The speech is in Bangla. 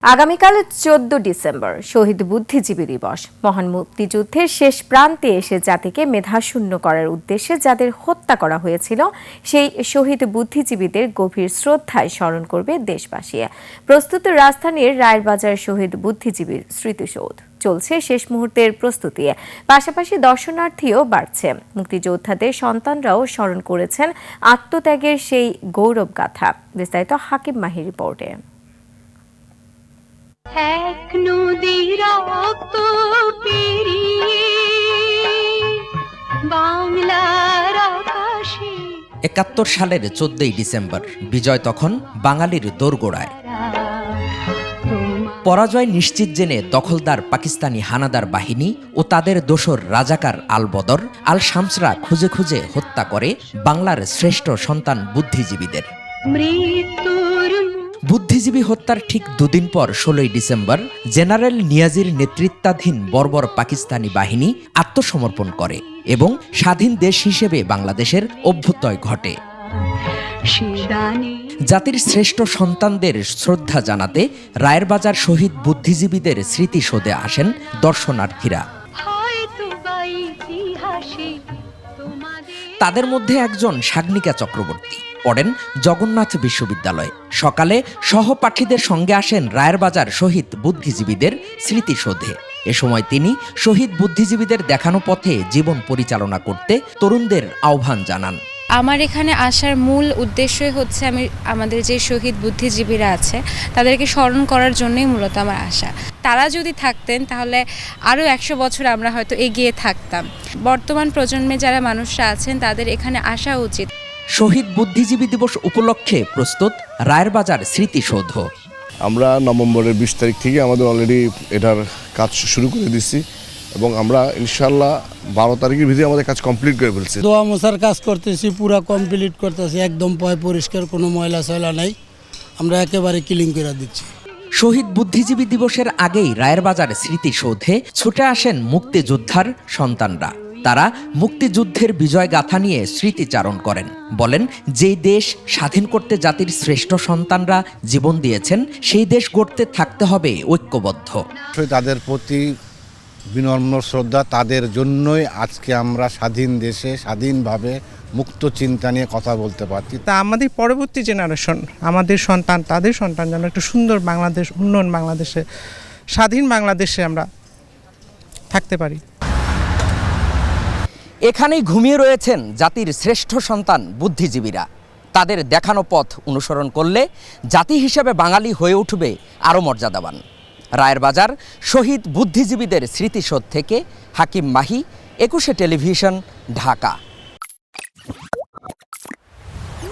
আগামীকাল 14 ডিসেম্বর শহীদ বুদ্ধিজীবী দিবস। মহান মুক্তিযুদ্ধের শেষ প্রান্তে এসে জাতিকে মেধাশূন্য করার উদ্দেশ্যে যাদের হত্যা করা হয়েছিল সেই শহীদ বুদ্ধিজীবীদের গভীর শ্রদ্ধায় স্মরণ করবে দেশবাসী। প্রস্তুত রাজধানীর রায়েরবাজার শহীদ বুদ্ধিজীবীর স্মৃতিসৌধ। চলছে শেষ মুহূর্তের প্রস্তুতি, পাশাপাশি দর্শনার্থীও বাড়ছে। মুক্তিযোদ্ধাদের সন্তানরাও স্মরণ করেছেন আত্মত্যাগের সেই গৌরব গাথা। বিস্তারিত হাকিম মাহির রিপোর্টে। এক নদী রক্ত পেরিয়ে বাংলার আকাশে ৭১ সালের 14 ডিসেম্বর বিজয় তখন বাঙালির দোরগোড়ায়। পরাজয় নিশ্চিত জেনে দখলদার পাকিস্তানি হানাদার বাহিনী ও তাদের দোসর রাজাকার আল বদর আল শামসরা খুঁজে খুঁজে হত্যা করে বাংলার শ্রেষ্ঠ সন্তান বুদ্ধিজীবীদের। বুদ্ধিজীবী হত্যার ঠিক দুদিন পর 16 ডিসেম্বর জেনারেল নিয়াজির নেতৃত্বাধীন বর্বর পাকিস্তানি বাহিনী আত্মসমর্পণ করে এবং স্বাধীন দেশ হিসেবে বাংলাদেশের অভ্যুদয় ঘটে। জাতির শ্রেষ্ঠ সন্তানদের শ্রদ্ধা জানাতে রায়েরবাজার শহীদ বুদ্ধিজীবীদের স্মৃতিসৌধে আসেন দর্শনার্থীরা। তাদের মধ্যে একজন সাগ্নিকা চক্রবর্তী, পড়েন জগন্নাথ বিশ্ববিদ্যালয়ে। সকালে সহপাঠীদের সঙ্গে আসেন রায়েরবাজার শহীদ বুদ্ধিজীবীদের স্মৃতিসৌধে। এ সময় তিনি শহীদ বুদ্ধিজীবীদের দেখানো পথে জীবন পরিচালনা করতে তরুণদের আহ্বান জানান। আমার এখানে আসার মূল উদ্দেশ্যই হচ্ছে আমাদের যে শহীদ বুদ্ধিজীবীরা আছে তাদেরকে স্মরণ করার জন্যই মূলত আমার আসা। তারা যদি থাকতেন তাহলে আরও 100 বছর আমরা হয়তো এগিয়ে থাকতাম। বর্তমান প্রজন্মে যারা মানুষরা আছেন তাদের এখানে আসা উচিত। শহীদ বুদ্ধিজীবী দিবস উপলক্ষে প্রস্তুত রায়েরবাজার স্মৃতিসৌধ। আমরা নভেম্বরের 20 তারিখ থেকে আমাদের অলরেডি এটার কাজ শুরু করে দিচ্ছি এবং আমরা ইনশাল্লাহ 12 তারিখের ভিতরে আমাদের কাজ কমপ্লিট করে ফেলছি। দোয়া মোছার কাজ করতেছি, পুরো কমপ্লিট করতেছি, একদম পরিষ্কার, কোনো ময়লা সয়লা নাই, আমরা একেবারে ক্লিন করে দিচ্ছি। শহীদ বুদ্ধিজীবী দিবসের আগেই রায়েরবাজার স্মৃতিসৌধে ছুটে আসেন মুক্তিযোদ্ধার সন্তানরা। তারা মুক্তিযুদ্ধের বিজয় গাথা নিয়ে স্মৃতিচারণ করেন। বলেন, যেই দেশ স্বাধীন করতে জাতির শ্রেষ্ঠ সন্তানরা জীবন দিয়েছেন সেই দেশ গড়তে থাকতে হবে ঐক্যবদ্ধ। তাদের প্রতি বিনম্র শ্রদ্ধা, তাদের জন্যই আজকে আমরা স্বাধীন দেশে স্বাধীনভাবে মুক্ত চিন্তা নিয়ে কথা বলতে পারছি। তা আমাদের পরবর্তী জেনারেশন, আমাদের সন্তান, তাদের সন্তান যেন একটা সুন্দর বাংলাদেশ, উন্নয়ন বাংলাদেশে, স্বাধীন বাংলাদেশে আমরা থাকতে পারি। এখানেই ঘুমিয়ে রয়েছেন জাতির শ্রেষ্ঠ সন্তান বুদ্ধিজীবীরা। তাদের দেখানো পথ অনুসরণ করলে জাতি হিসেবে বাঙালি হয়ে উঠবে আরও মর্যাদাবান। রায়েরবাজার শহীদ বুদ্ধিজীবীদের স্মৃতিসৌধ থেকে হাকিম মাহি, 21 টেলিভিশন, ঢাকা।